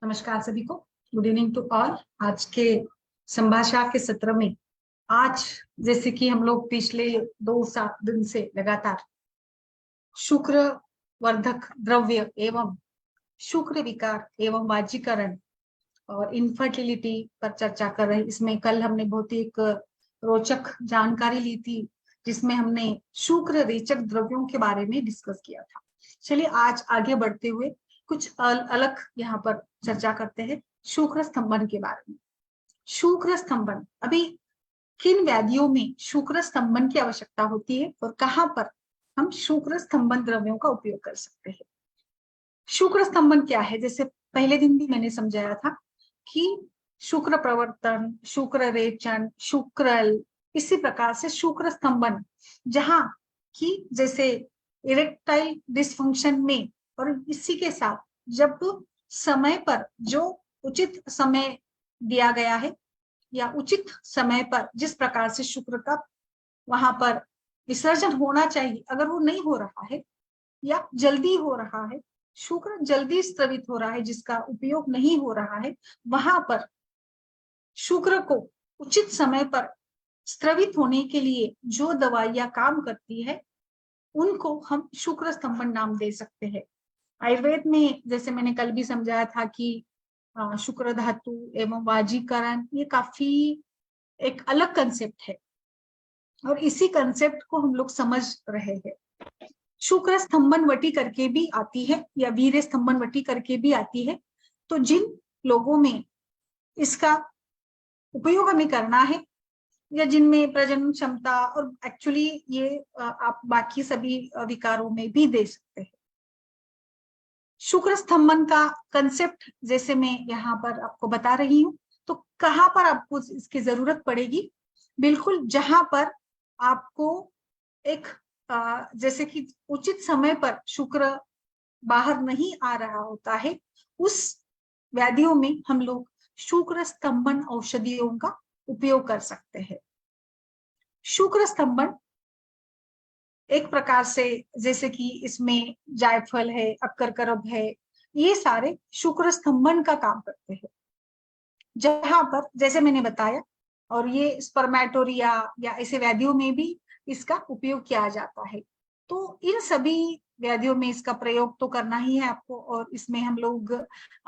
नमस्कार सभी को। Good evening to all. आज के संभाषा के सत्र में आज जैसे कि हम लोग पिछले 2 दिन से लगातार शुक्र वर्धक द्रव्य एवं शुक्र विकार एवं वाजीकरण और इनफर्टिलिटी पर चर्चा कर रहे हैं। इसमें कल हमने बहुत ही एक रोचक जानकारी ली थी जिसमें हमने शुक्र रेचक द्रव्यों के बारे में डिस्कस किया था। चलिए आज आगे बढ़ते हुए कुछ अलग यहाँ पर चर्चा करते हैं शुक्र स्तंभन के बारे में। शुक्र स्तंभन, अभी किन व्याधियों में शुक्र स्तंभन की आवश्यकता होती है और कहाँ पर हम शुक्र स्तंभन द्रव्यों का उपयोग कर सकते हैं। शुक्र स्तंभन क्या है? जैसे पहले दिन भी मैंने समझाया था कि शुक्र प्रवर्तन, शुक्र रेचन, शुक्रल, इसी प्रकार से शुक्र स्तंभन, जहां कि जैसे इरेक्टाइल डिसफंक्शन में और इसी के साथ जब समय पर जो उचित समय दिया गया है या उचित समय पर जिस प्रकार से शुक्र का वहां पर विसर्जन होना चाहिए, अगर वो नहीं हो रहा है या जल्दी हो रहा है, शुक्र जल्दी स्त्रवित हो रहा है, जिसका उपयोग नहीं हो रहा है, वहां पर शुक्र को उचित समय पर स्त्रवित होने के लिए जो दवाइयां काम करती है उनको हम शुक्र स्तंभन नाम दे सकते हैं। आयुर्वेद में जैसे मैंने कल भी समझाया था कि शुक्र धातु एवं वाजीकरण ये काफी एक अलग कंसेप्ट है और इसी कंसेप्ट को हम लोग समझ रहे हैं। शुक्र स्तंभन वटी करके भी आती है या वीर्य स्तंभन वटी करके भी आती है। तो जिन लोगों में इसका उपयोग हमें करना है या जिनमें प्रजनन क्षमता, और एक्चुअली ये आप बाकी सभी विकारों में भी दे सकते हैं। शुक्र स्तंभन का कंसेप्ट जैसे मैं यहाँ पर आपको बता रही हूँ, तो कहाँ पर आपको इसकी जरूरत पड़ेगी? बिल्कुल जहां पर आपको एक जैसे कि उचित समय पर शुक्र बाहर नहीं आ रहा होता है, उस व्याधियों में हम लोग शुक्र स्तंभन औषधियों का उपयोग कर सकते हैं। शुक्र स्तंभन एक प्रकार से जैसे कि इसमें जायफल है, अक्करकरब है, ये सारे शुक्र स्तंभन का काम करते हैं। जहां पर जैसे मैंने बताया, और ये स्पर्मेटोरिया या ऐसे व्याधियों में भी इसका उपयोग किया जाता है। तो इन सभी व्याधियों में इसका प्रयोग तो करना ही है आपको। और इसमें हम लोग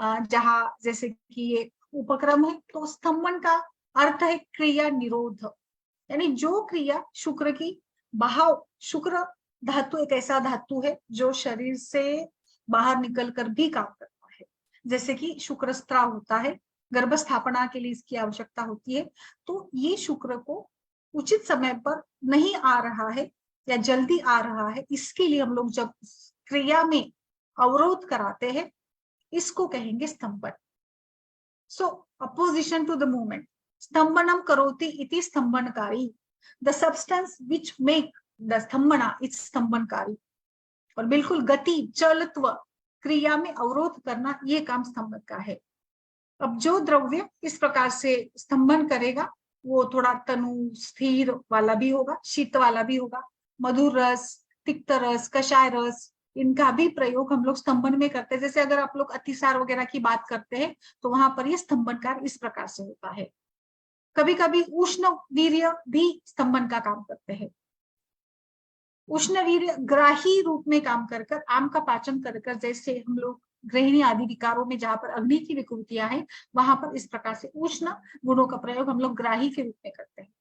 जहां जैसे कि ये उपक्रम है, तो स्तंभन का अर्थ है क्रिया निरोध, यानी जो क्रिया शुक्र की बहाव, शुक्र धातु एक ऐसा धातु है जो शरीर से बाहर निकल कर भी काम करता है। जैसे कि शुक्र स्त्राव होता है, गर्भ स्थापना के लिए इसकी आवश्यकता होती है। तो ये शुक्र को उचित समय पर नहीं आ रहा है या जल्दी आ रहा है, इसके लिए हम लोग जब क्रिया में अवरोध कराते हैं, इसको कहेंगे स्तंभन। So opposition to the movement, स्तंभनम करोति इति स्तंभनकारी, the substance which make the स्तंभना इट्स स्तंभनकारी। और बिल्कुल गति, चलत्व, क्रिया में अवरोध करना, ये काम स्तंभन का है। अब जो द्रव्य इस प्रकार से स्तंभन करेगा वो थोड़ा तनु स्थिर वाला भी होगा, शीत वाला भी होगा, मधुर रस, तिक्त रस, कषाय रस, इनका भी प्रयोग हम लोग स्तंभन में करते हैं। जैसे अगर आप लोग अतिसार वगैरह की बात करते हैं तो वहां पर ये स्तंभनकार इस प्रकार से होता है। कभी कभी उष्ण वीर्य भी स्तंभन का काम करते हैं। उष्ण वीर्य ग्राही रूप में काम कर आम का पाचन कर जैसे हम लोग गृहिणी आदि विकारों में जहां पर अग्नि की विकृतियां हैं, वहां पर इस प्रकार से उष्ण गुणों का प्रयोग हम लोग ग्राही के रूप में करते हैं।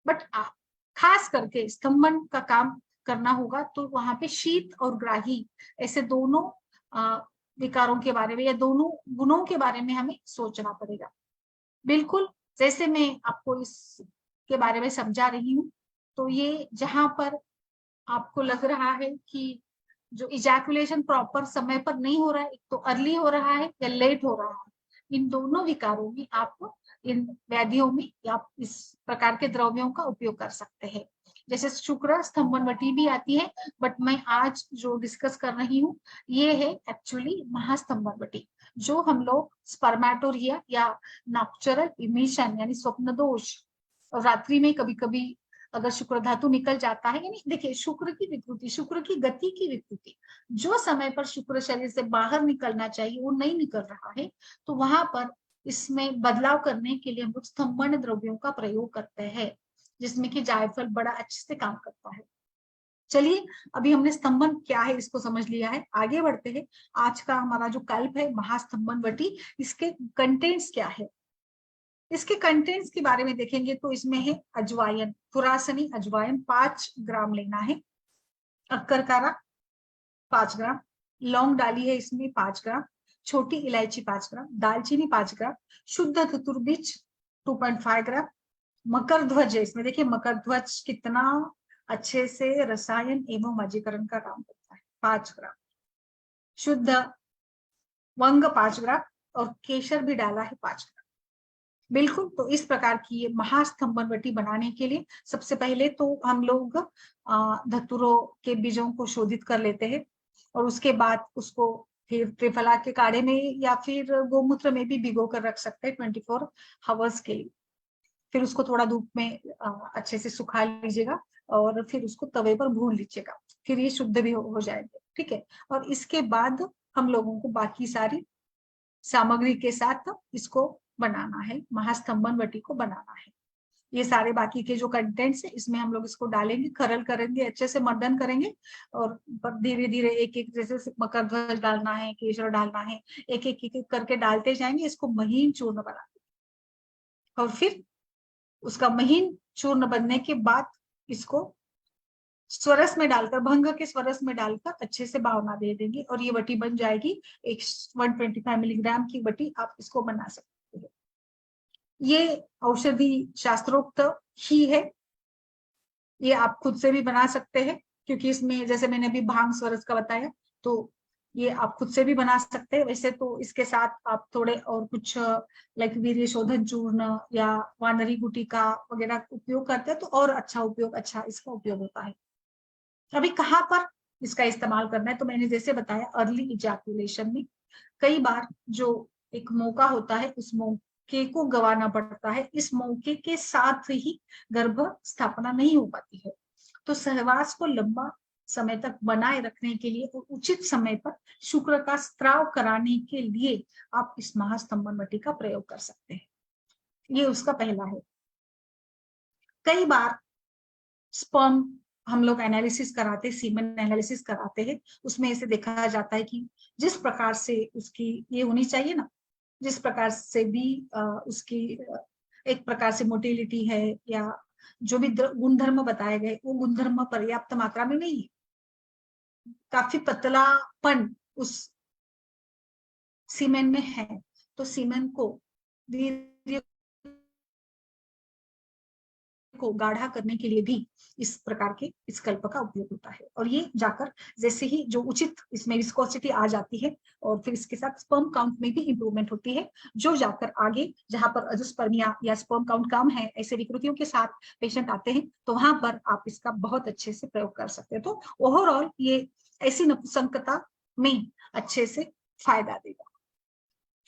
बट खास करके स्तंभन का काम करना होगा तो वहां पे शीत और ग्राही, ऐसे दोनों विकारों के बारे में या दोनों गुणों के बारे में हमें सोचना पड़ेगा। बिल्कुल जैसे मैं आपको इसके बारे में समझा रही हूँ, तो ये जहां पर आपको लग रहा है कि जो इजैकुलेशन प्रॉपर समय पर नहीं हो रहा है, एक तो अर्ली हो रहा है या लेट हो रहा है, इन दोनों विकारों में आप इन व्याधियों में आप इस प्रकार के द्रव्यों का उपयोग कर सकते हैं। जैसे शुक्र स्तंभनवटी भी आती है, बट मैं आज जो डिस्कस कर रही हूँ ये है एक्चुअली महास्तंभनवटी, जो हम लोग स्पर्मेटोरिया या नॉक्चरल इमिशन यानी स्वप्न दोष, और रात्रि में कभी कभी अगर शुक्र धातु निकल जाता है, यानी देखिए शुक्र की विकृति, शुक्र की गति की विकृति, जो समय पर शुक्र शरीर से बाहर निकलना चाहिए वो नहीं निकल रहा है, तो वहां पर इसमें बदलाव करने के लिए हम लोग स्तंभन द्रव्यों का प्रयोग करते हैं, जिसमें कि जायफल बड़ा अच्छे से काम करता है। चलिए, अभी हमने स्तंभन क्या है इसको समझ लिया है, आगे बढ़ते हैं। आज का हमारा जो कल्प है महास्तंभन वटी, इसके कंटेंट्स क्या है, इसके कंटेंट्स के बारे में देखेंगे तो इसमें है अजवायन, खुरासनी अजवायन 5 ग्राम लेना है, अक्करकारा 5 ग्राम, लौंग डाली है इसमें 5 ग्राम, छोटी इलायची 5 ग्राम, दालचीनी 5 ग्राम, शुद्ध धतूर बीज 2.5 ग्राम, मकर ध्वज है इसमें, देखिए मकर ध्वज कितना अच्छे से रसायन एवं वाजीकरण का काम करता है, 5 ग्राम, शुद्ध वंग 5 ग्राम, और केशर भी डाला है 5 ग्राम। बिल्कुल, तो इस प्रकार की ये महास्तंभन वटी बनाने के लिए सबसे पहले तो हम लोग धतूरों के बीजों को शोधित कर लेते हैं, और उसके बाद उसको फिर त्रिफला के काढ़े में या फिर गोमूत्र में भी भिगो कर रख सकते हैं 24 आवर्स के लिए। फिर उसको थोड़ा धूप में अच्छे से सुखा लीजिएगा, और फिर उसको तवे पर भून लीजिएगा, फिर ये शुद्ध भी हो जाएंगे, ठीक है। और इसके बाद हम लोगों को बाकी सारी सामग्री के साथ इसको बनाना है, महास्तंभन वटी को बनाना है। ये सारे बाकी के जो कंटेंट्स है इसमें हम लोग इसको डालेंगे, खरल करेंगे, अच्छे से मर्दन करेंगे, और धीरे धीरे एक एक, जैसे मकर ध्वज डालना है, केशर डालना है, एक एक एक एक करके डालते जाएंगे, इसको महीन चूर्ण बनाएंगे, और फिर उसका महीन चूर्ण बनने के बाद इसको स्वरस में डालकर, भंग के स्वरस में डालकर अच्छे से भावना दे देंगे, और ये वटी बन जाएगी। एक 125 मिलीग्राम की वटी आप इसको बना सकते हैं। ये औषधि शास्त्रोक्त ही है, ये आप खुद से भी बना सकते हैं, क्योंकि इसमें जैसे मैंने अभी भांग स्वरस का बताया, तो ये आप खुद से भी बना सकते हैं। वैसे तो इसके साथ आप थोड़े और कुछ लाइक वीर्य शोधन चूर्ण या वानरी गुटिका वगैरह उपयोग करते हैं, तो और अच्छा इसका उपयोग होता है। अभी कहाँ पर इसका इस्तेमाल करना है, तो मैंने जैसे बताया अर्ली इजैकुलेशन में कई बार जो एक मौका होता है उस मौके को गंवाना पड़ता है, इस मौके के साथ ही गर्भ स्थापना नहीं हो पाती है, तो सहवास को लंबा समय तक बनाए रखने के लिए और उचित समय पर शुक्र का स्त्राव कराने के लिए आप इस महास्तंभन वटी का प्रयोग कर सकते हैं। ये उसका पहला है। कई बार स्पर्म हम लोग एनालिसिस कराते, सीमेन एनालिसिस कराते हैं, उसमें ऐसे देखा जाता है कि जिस प्रकार से उसकी ये होनी चाहिए ना, जिस प्रकार से भी उसकी एक प्रकार से मोटिलिटी है या जो भी गुणधर्म बताए गए, वो गुणधर्म पर्याप्त मात्रा में नहीं है, काफी पतलापन उस सीमेन में है, तो सीमेन को वीर्य को गाढ़ा करने के लिए भी इस प्रकार के इस कल्प का उपयोग होता है। और ये जाकर जैसे ही जो उचित इसमें विस्कोसिटी आ जाती है, और फिर इसके साथ स्पर्म काउंट में भी इंप्रूवमेंट होती है, जो जाकर आगे जहां पर अजोस्पर्मिया या स्पर्म काउंट कम है, ऐसे विकृतियों के साथ पेशेंट आते हैं, तो वहां पर आप इसका बहुत अच्छे से प्रयोग कर सकते हैं। तो ओवरऑल ये ऐसी नपुंसकता में अच्छे से फायदा देगा।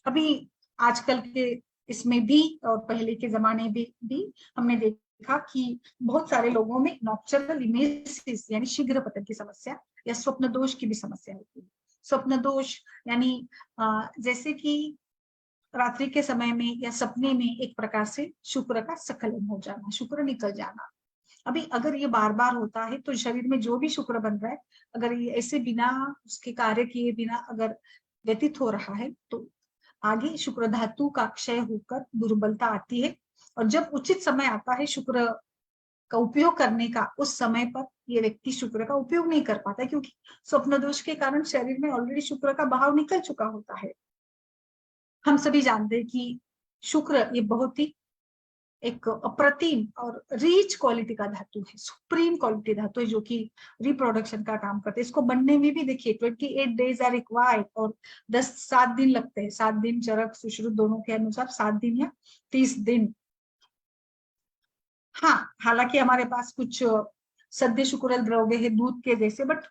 अभी आजकल के इसमें भी और पहले के जमाने में भी हमने देखा कि बहुत सारे लोगों में नॉक्चरनल इमेसिस यानी शीघ्र पतन की समस्या या स्वप्न दोष की भी समस्या होती है। स्वप्न दोष यानी जैसे कि रात्रि के समय में या सपने में एक प्रकार से शुक्र का स्खलन हो जाना, शुक्र निकल जाना। अभी अगर ये बार बार होता है तो शरीर में जो भी शुक्र बन रहा है, अगर ये ऐसे बिना उसके कार्य किए बिना अगर व्यतीत हो रहा है, तो आगे शुक्र धातु का क्षय होकर दुर्बलता आती है, और जब उचित समय आता है शुक्र का उपयोग करने का, उस समय पर ये व्यक्ति शुक्र का उपयोग नहीं कर पाता, क्योंकि स्वप्न दोष के कारण शरीर में ऑलरेडी शुक्र का बहाव निकल चुका होता है। हम सभी जानते हैं कि शुक्र ये बहुत ही एक अप्रतिम और रिच क्वालिटी का धातु है, सुप्रीम क्वालिटी धातु है, जो कि रिप्रोडक्शन का काम करते हैं। इसको बनने में भी देखिए 28 डेज आर रिक्वायर्ड, और 7 दिन लगते हैं, 7 दिन चरक सुश्रुत दोनों के अनुसार 7 दिन या 30 दिन। हाँ, हालांकि हमारे पास कुछ सद्य शुक्र द्रव्य है दूध के जैसे, बट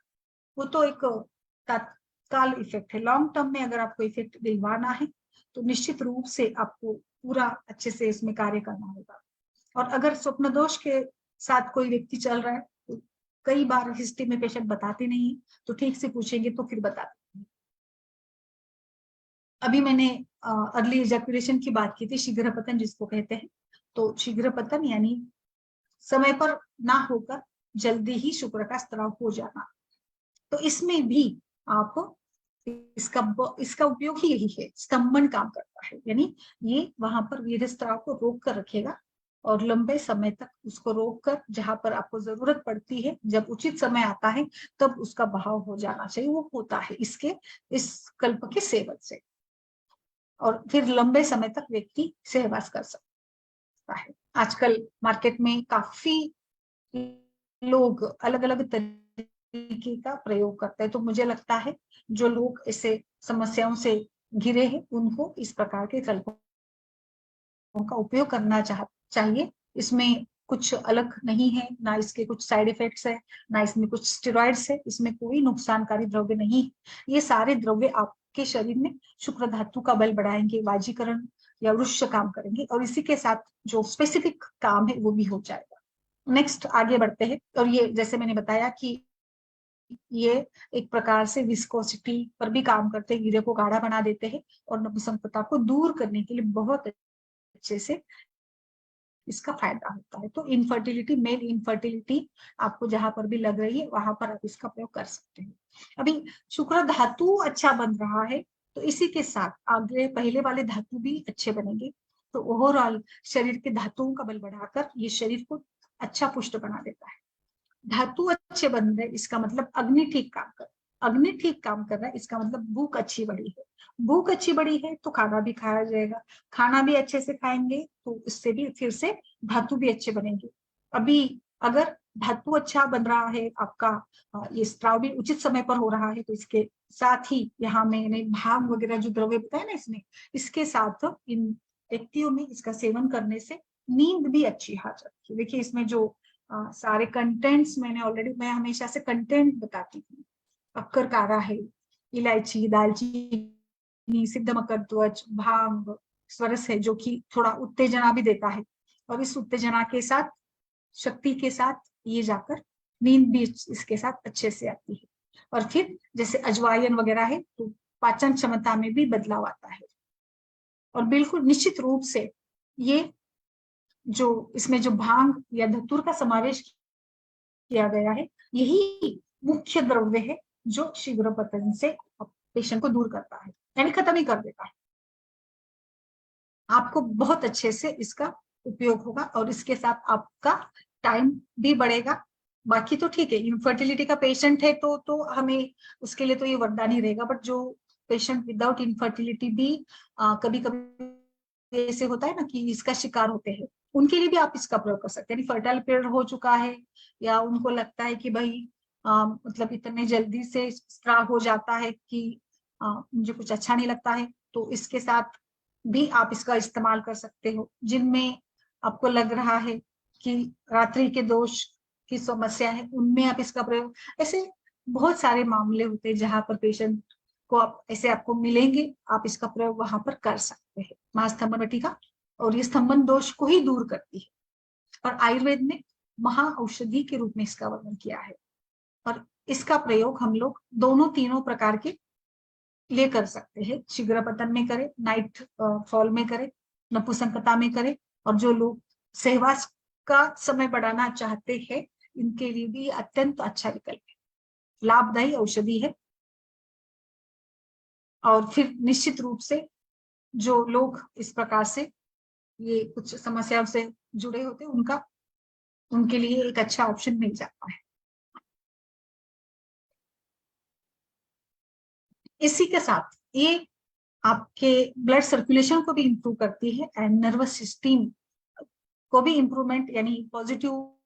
वो तो एक तत्काल इफेक्ट है। लॉन्ग टर्म में अगर आपको इफेक्ट दिलवाना है तो निश्चित रूप से आपको पूरा अच्छे से इसमें कार्य करना होगा। और अगर स्वप्न दोष के साथ कोई व्यक्ति चल रहा है, तो कई बार हिस्ट्री में पेशेंट बताते नहीं, तो ठीक से पूछेंगे तो फिर बताते हैं। अभी मैंने अर्ली इजैकुलेशन की बात की थी, शीघ्र पतन जिसको कहते हैं। तो शीघ्र पतन यानी समय पर ना होकर जल्दी ही शुक्र का स्त्राव हो जाना। तो इसमें भी आप इसका उपयोग ही यही है, स्तंभन काम करता है, यानी ये वहां पर वीर्य स्त्राव को रोक कर रखेगा और लंबे समय तक उसको रोक कर जहां पर आपको जरूरत पड़ती है, जब उचित समय आता है तब उसका बहाव हो जाना चाहिए, वो होता है इसके इस कल्प के सेवन से। और फिर लंबे समय तक व्यक्ति सहवास कर सकता है। आजकल मार्केट में काफी लोग अलग अलग तरीके का प्रयोग करते हैं, तो मुझे लगता है जो लोग ऐसे समस्याओं से घिरे हैं उनको इस प्रकार के कल्पों का उपयोग करना चाहिए। इसमें कुछ अलग नहीं है, ना इसके कुछ साइड इफेक्ट्स है, ना इसमें कुछ स्टेरॉइड्स है, इसमें कोई नुकसानकारी द्रव्य नहीं है। ये सारे द्रव्य आपके शरीर में शुक्र धातु का बल बढ़ाएंगे, वाजीकरण या वृक्ष काम करेंगे, और इसी के साथ जो स्पेसिफिक काम है वो भी हो जाएगा। नेक्स्ट आगे बढ़ते हैं। और ये जैसे मैंने बताया कि ये एक प्रकार से विस्कोसिटी पर भी काम करते हैं, वीर्य को गाढ़ा बना देते हैं और नपुंसकता को दूर करने के लिए बहुत अच्छे से इसका फायदा होता है। तो इनफर्टिलिटी, मेल इनफर्टिलिटी आपको जहां पर भी लग रही है वहां पर आप इसका प्रयोग कर सकते हैं। अभी शुक्र धातु अच्छा बन रहा है, तो इसी के साथ आगे पहले वाले धातु भी अच्छे बनेंगे, तो ओवरऑल शरीर के धातुओं का बल बढ़ाकर ये शरीर को अच्छा पुष्ट बना देता है। धातु अच्छे बन रहे इसका मतलब अग्नि ठीक काम कर, अग्नि ठीक काम कर रहा है इसका मतलब भूख अच्छी बढ़ी है, भूख अच्छी बढ़ी है तो खाना भी खाया जाएगा, खाना भी अच्छे से खाएंगे तो इससे भी फिर से धातु भी अच्छे बनेंगे। अभी अगर धातु अच्छा बन रहा है आपका, ये स्त्राव भी उचित समय पर हो रहा है, तो इसके साथ ही यहाँ मैंने भांग वगैरह जो द्रव्य बताया ना इसमें, इसके साथ इन व्यक्तियों में इसका सेवन करने से नींद भी अच्छी आ जाती है। देखिए इसमें जो सारे कंटेंट्स मैंने ऑलरेडी, मैं हमेशा से कंटेंट बताती हूँ। अक्कर कारा है, इलायची, दालचीनी, सिद्ध मकरध्वज, भांग, स्वरस है जो कि थोड़ा उत्तेजना भी देता है, और इस उत्तेजना के साथ, शक्ति के साथ ये जाकर नींद भी इसके साथ अच्छे से आती है। और फिर जैसे अजवायन वगैरह है तो पाचन क्षमता में भी बदलाव आता है। और बिल्कुल निश्चित रूप से ये जो इसमें जो भांग या धतूर का समावेश किया गया है, यही मुख्य द्रव्य है जो शीघ्र पतन से पेशेंट को दूर करता है, यानी खत्म ही कर देता है। आपको बहुत अच्छे से इसका उपयोग होगा और इसके साथ आपका टाइम भी बढ़ेगा। बाकी तो ठीक है, इनफर्टिलिटी का पेशेंट है तो हमें उसके लिए तो ये वरदान ही रहेगा, बट जो पेशेंट विदाउट इनफर्टिलिटी भी कभी कभी ऐसे होता है ना कि इसका शिकार होते हैं, उनके लिए भी आप इसका प्रयोग कर सकते हैं। फर्टाइल पीरियड हो चुका है या उनको लगता है कि भाई मतलब इतने जल्दी से स्त्राव हो जाता है कि मुझे कुछ अच्छा नहीं लगता है, तो इसके साथ भी आप इसका इस्तेमाल कर सकते हो। जिनमें आपको लग रहा है कि रात्रि के दोष की समस्या है, उनमें आप इसका प्रयोग, ऐसे बहुत सारे मामले होते हैं जहां पर पेशेंट को आप ऐसे आपको मिलेंगे, आप इसका प्रयोग वहां पर कर सकते हैं, महास्तंभन बटिका। और ये स्तंभन दोष को ही दूर करती है, और आयुर्वेद में महा औषधि के रूप में इसका वर्णन किया है। और इसका प्रयोग हम लोग दोनों तीनों प्रकार के लिए कर सकते हैं, शीघ्र पतन में करें, नाइट फॉल में करें, नपुंसकता में करें, और जो लोग सहवास का समय बढ़ाना चाहते हैं इनके लिए भी अत्यंत अच्छा विकल्प है, लाभदायी औषधि है। और फिर निश्चित रूप से जो लोग इस प्रकार से ये कुछ समस्याओं से जुड़े होते हैं उनका, उनके लिए एक अच्छा ऑप्शन मिल जाता है। इसी के साथ ये आपके ब्लड सर्कुलेशन को भी इंप्रूव करती है एंड नर्वस सिस्टम को भी इंप्रूवमेंट, यानी पॉजिटिव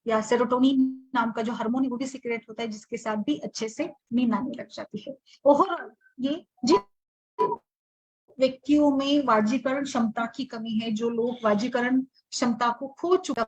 या सेरोटोनिन नाम का जो हार्मोन है वो भी सिक्रेट होता है, जिसके साथ भी अच्छे से नींद आने लग जाती है। ओवरऑल ये जिन व्यक्तियों में वाजीकरण क्षमता की कमी है, जो लोग वाजीकरण क्षमता को खो चुका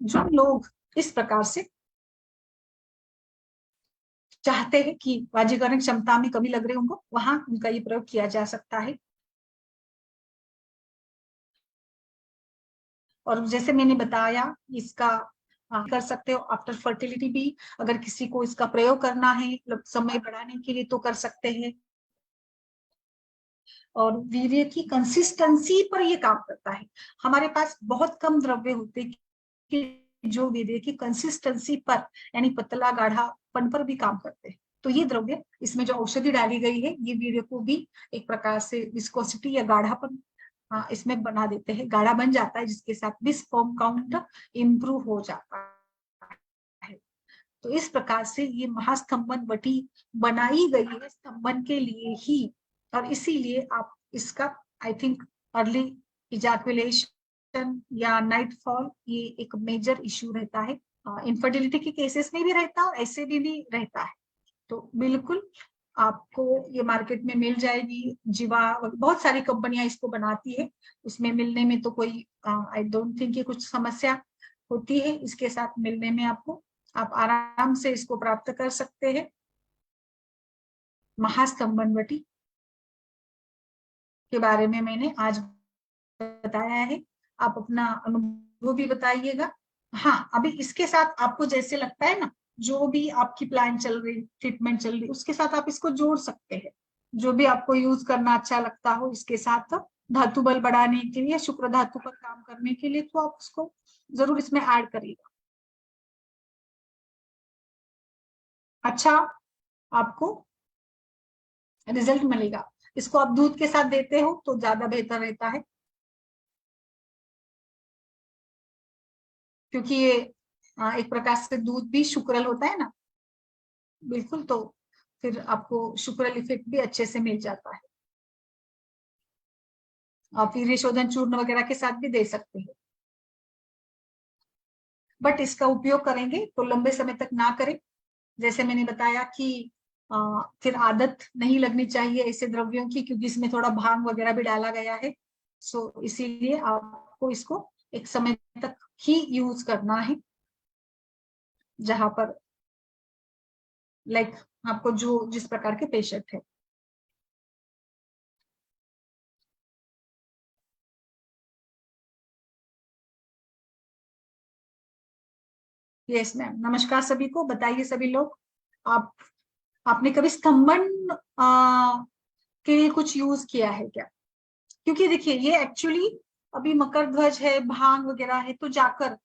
जो लोग इस प्रकार से चाहते हैं कि वाजीकरण क्षमता में कमी लग रही है उनको, वहां उनका ये प्रयोग किया जा सकता है। और जैसे मैंने बताया, इसका कर सकते हो आफ्टर फर्टिलिटी भी, अगर किसी को इसका प्रयोग करना है समय बढ़ाने के लिए तो कर सकते हैं। और वीर्य की कंसिस्टेंसी पर ये काम करता है। हमारे पास बहुत कम द्रव्य होते हैं कि जो वीर्य की कंसिस्टेंसी पर, यानी पतला गाढ़ापन पर भी काम करते हैं। तो ये द्रव्य, इसमें जो औषधि डाली गई है, ये वीर्य को भी एक प्रकार से विस्कोसिटी या गाढ़ापन इसमें बना देते हैं, गाढ़ा बन जाता है, जिसके साथ भी स्पर्म काउंट इंप्रूव हो जाता है। तो इस प्रकार से ये महास्तंभन वटी बनाई गई है स्तंभन के लिए ही, और इसीलिए आप इसका आई थिंक अर्ली इजैकुलेशन या नाइट फॉल ये एक मेजर इश्यू रहता है, इनफर्टिलिटी के केसेस में भी रहता है और ऐसे भी रहता है। तो बिल्कुल आपको ये मार्केट में मिल जाएगी। जीवा बहुत सारी कंपनियां इसको बनाती है, उसमें मिलने में तो कोई आई डोंट थिंक ये कुछ समस्या होती है इसके साथ मिलने में। आपको, आप आराम से इसको प्राप्त कर सकते हैं। महास्तंभनवटी के बारे में मैंने आज बताया है, आप अपना अनुभव भी बताइएगा। हाँ, अभी इसके साथ आपको जैसे लगता है ना, जो भी आपकी प्लान चल रही, ट्रीटमेंट चल रही, उसके साथ आप इसको जोड़ सकते हैं। जो भी आपको यूज करना अच्छा लगता हो इसके साथ, धातु बल बढ़ाने के लिए, शुक्र धातु पर काम करने के लिए, तो आप उसको जरूर इसमें ऐड करिएगा। अच्छा आपको रिजल्ट मिलेगा। इसको आप दूध के साथ देते हो तो ज्यादा बेहतर रहता है, क्योंकि ये एक प्रकार से दूध भी शुक्रल होता है ना, बिल्कुल। तो फिर आपको शुक्रल इफेक्ट भी अच्छे से मिल जाता है। आप वीर्य शोधन चूर्ण वगैरह के साथ भी दे सकते हैं, बट इसका उपयोग करेंगे तो लंबे समय तक ना करें। जैसे मैंने बताया कि फिर आदत नहीं लगनी चाहिए ऐसे द्रव्यों की, क्योंकि इसमें थोड़ा भांग वगैरह भी डाला गया है। सो इसीलिए आपको इसको एक समय तक ही यूज करना है, जहां पर लाइक आपको जो जिस प्रकार के पेशेंट है। यस मैम, नमस्कार सभी को। बताइए सभी लोग, आप आपने कभी स्तंभन के लिए कुछ यूज किया है क्या? क्योंकि देखिए ये एक्चुअली अभी मकर ध्वज है, भांग वगैरह है, तो जाकर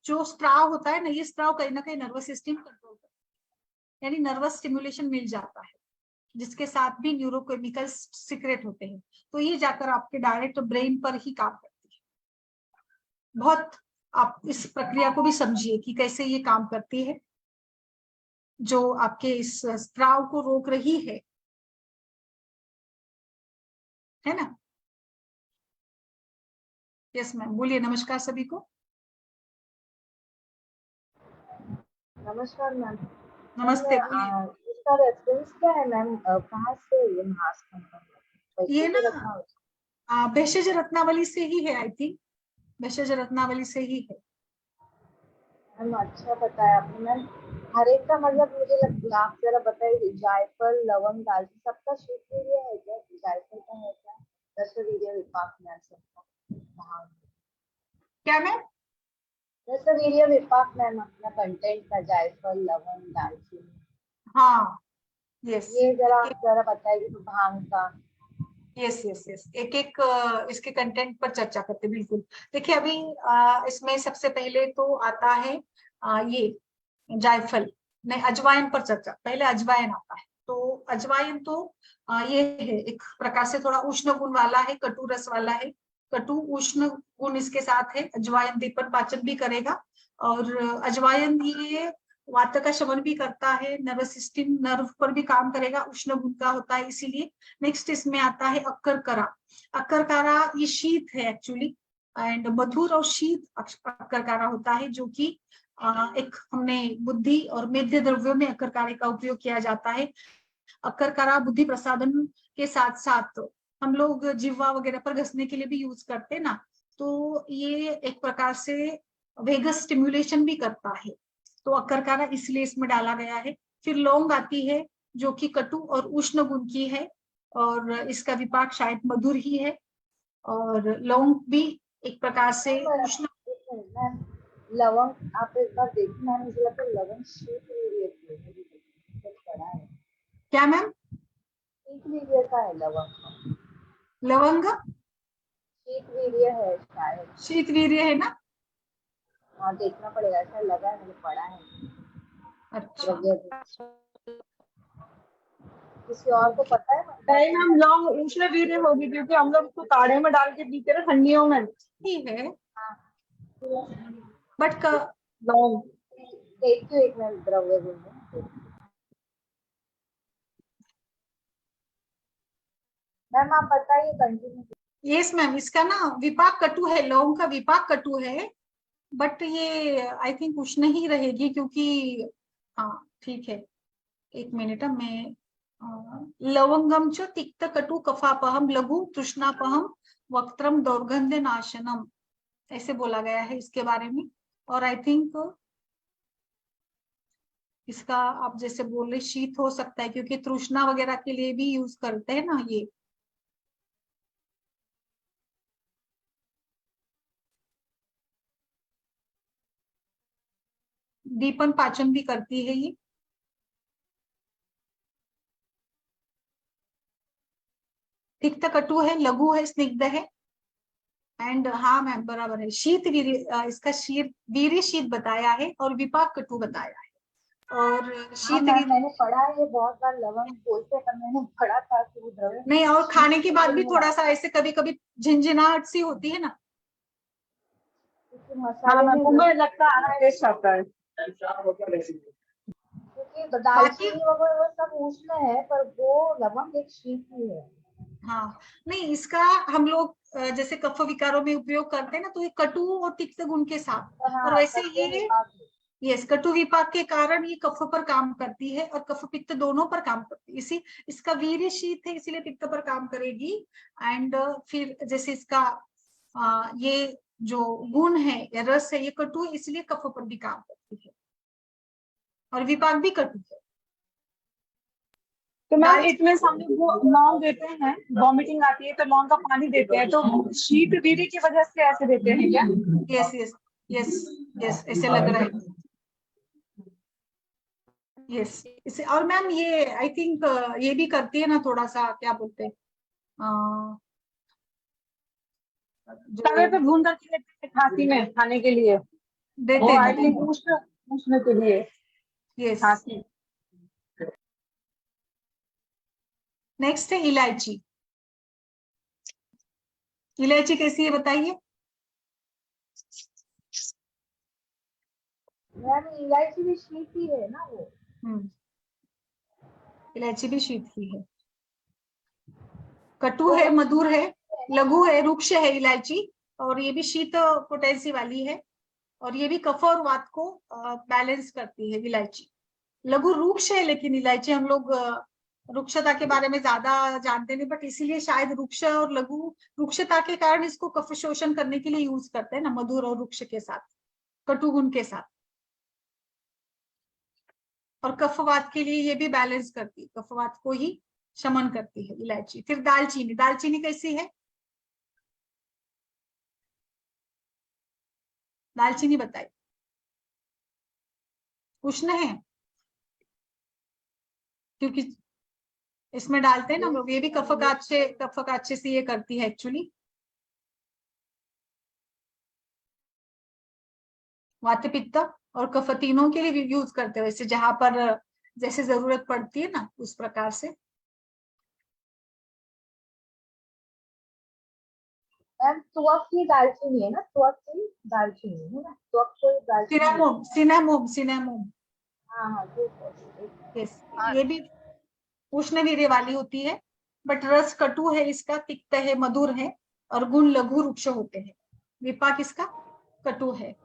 जो स्त्राव होता है ना, ये स्त्राव कहीं ना कहीं नर्वस सिस्टम कंट्रोल करता है, यानी नर्वस स्टिमुलेशन मिल जाता है, जिसके साथ भी न्यूरोकेमिकल सीक्रेट होते हैं। तो ये जाकर आपके डायरेक्ट ब्रेन पर ही काम करती है। बहुत आप इस प्रक्रिया को भी समझिए कि कैसे ये काम करती है, जो आपके इस स्त्राव को रोक रही है ना। यस मैम, बोलिए। नमस्कार सभी को। नमस्कार मैम। नमस्ते, बोलिए। इसका रेफरेंस क्या है मैम? कहाँ से ये मास्क ये वैसे ना रत्ना? भेषज रत्नावली से ही है, आई थिंक भेषज रत्नावली से ही है। मैम अच्छा बताया आपने मैम। हर एक का मतलब मुझे आप जरा बताइए। जायफल, लवंग, दालचीनी सबका शीतवीर्य है क्या? जायफल का है क्या? दशवीर्य विपाक मैम सबका? हाँ, क्या मैम? दशवीर्य विपाक मैम अपना कंटेंट का जायफल, लवंग, दालचीनी, हाँ, यस। ये जरा बताइए तो भांग का। यस यस यस, एक एक इसके कंटेंट पर चर्चा करते हैं, बिल्कुल। देखिए अभी इसमें सबसे पहले तो आता है ये जायफल। नहीं, अजवाइन पर चर्चा, पहले अजवाइन आता है। तो अजवाइन तो ये है एक प्रकार से थोड़ा उष्ण गुण वाला है, कटु रस वाला है। कटु उष्ण गुण इसके साथ है। अजवाइन दीपन पाचन भी करेगा, और अजवाइन ये वात का शमन भी करता है, नर्वस सिस्टम नर्व पर भी काम करेगा, उष्ण गुण का होता है इसीलिए। नेक्स्ट इसमें आता है अक्करकरा। अक्करकरा ये शीत है एक्चुअली, एंड मधुर और शीत अक्करकरा होता है, जो कि एक हमने बुद्धि और मेद्य द्रव्यों में अक्करकारे का उपयोग किया जाता है। अक्करकारा बुद्धि प्रसादन के साथ साथ हम लोग जिह्वा वगैरह पर घसने के लिए भी यूज करते हैं ना। तो ये एक प्रकार से वेगस स्टिम्युलेशन भी करता है, तो अकरकारा इसलिए इसमें डाला गया है। फिर लौंग आती है जो कि कटु और उष्ण गुण की है, और इसका विपाक शायद मधुर ही है। और लौंग भी एक प्रकार से उष्ण। मैम लवंग आप एक बार देखना, मुझे लगता है लवंग शीत वीर्य की है, मैंने पढ़ा है। क्या मैम? शीत वीर्य का है लवंग, लवंग शीत वीर्य है शायद। शीतवीर्य है ना? हाँ देखना पड़ेगा, ऐसा लगा है, मैंने पढ़ा है। अच्छा, किसी और को पता है? नहीं मैम, लौंग उष्ण वीर्य होगी क्योंकि हम लोग उसको काढ़े में डाल के पीते हैं ठंडियों में। ठीक है, बट लौंग देखती हूँ एक मिनट, द्रव्य गुण में। मैम आप बताइए, कंटिन्यू। यस मैम, इसका ना विपाक कटु है, लौंग का विपाक कटु है, बट ये आई थिंक उष्ण ही रहेगी क्योंकि, हाँ ठीक है, एक मिनट मैं लवंगम च तिक्त कटु कफापहम लघु तृष्णापहम वक्त्रम दौर्गंध्य नाशनम, ऐसे बोला गया है इसके बारे में। और आई थिंक इसका आप जैसे बोले शीत हो सकता है, क्योंकि तृष्णा वगैरह के लिए भी यूज करते हैं ना ये। दीपन पाचन भी करती है ये। तिक्त कटु है, लघु है, स्निग्ध है, एंड हाँ मैम बराबर है, शीत वीर्य, इसका शीत वीर्य शीत बताया है और विपाक कटु बताया है। और हाँ शीत मैम मैंने पढ़ा है, ये बहुत बार लवंग बोलते हैं, पर मैंने पढ़ा था कि वो द्रव्य नहीं, और खाने के बाद भी थोड़ा सा ऐसे कभी कभी झिनझिनाहट सी होती है ना। क्योंकि हाँ मसाले मैम, में मुझे लगता है टेस्ट आता है। क्योंकि दालचीनी वगैरह वो सब उष्ण है, पर वो लवंग एक शीत ही है। हाँ, नहीं इसका हम लोग जैसे कफ विकारों में उपयोग करते हैं ना, तो ये कटु और तिक्त गुण के साथ, और हाँ, वैसे कटु ये विपाक है। यस कटु विपाक के कारण ये कफ पर काम करती है और कफ पित्त दोनों पर काम करती है। इसी इसका वीर्य शीत है इसीलिए पित्त पर काम करेगी। एंड फिर जैसे इसका ये जो गुण है या रस है ये कटु है, इसलिए कफ पर भी काम करती है, और विपाक भी कटु है। तो मैम इतने सामने वो लौंग देते हैं, वॉमिटिंग आती है तो लौंग का पानी देते हैं, तो शीत वीर्य की वजह से ऐसे देते हैं क्या? यस यस यस यस, ऐसे लग रहा है। यस इसे, और मैम ये आई थिंक ये भी करती है ना थोड़ा सा, क्या बोलते हैं तवे पे जो भून करके देते हैं खांसी में खाने के लिए, वो देते आई देते। थिंक उष्ण उष्ण के लिए यस, खांसी। नेक्स्ट है इलायची। इलायची कैसी है बताइए? मैम इलायची भी शीत ही है ना वो। इलायची भी शीत की है, कटु है, मधुर है, लघु है, रुक्ष है इलायची, और ये भी शीत पोटेंसी वाली है, और ये भी कफ और वात को बैलेंस करती है इलायची। लघु रुक्ष है, लेकिन इलायची हम लोग रुक्षता के बारे में ज्यादा जानते नहीं, बट इसीलिए शायद रुक्ष और लघु, रुक्षता के कारण इसको कफ शोषण करने के लिए यूज करते हैं ना, मधुर और रुक्ष के साथ, कटुगुण के साथ। और कफवात के लिए ये भी बैलेंस करती है, कफवात को ही शमन करती है इलायची। फिर दालचीनी, दालचीनी कैसी है? दालचीनी बताइए। उष्ण है क्योंकि इसमें डालते हैं ना हम लोग, ये भी कफकाच्छे से ये करती है एक्चुअली, वात पित्त और कफ तीनों के लिए भी यूज करते हैं, वैसे जहां पर जैसे जरूरत पड़ती है ना उस प्रकार से। मैम त्वक की दालचीनी है ना, त्वक की दालचीनी है ना, त्वक को दालचीनी। सिनामोम सिनामोम सिनामोम, हाँ हाँ ठीक है। यस, हाँ ये भी उष्ण वीर्य वाली होती है, बट रस कटु है इसका, तिक्त है, मधुर है, और गुण लघु रुक्ष होते हैं। विपाक इसका कटु है,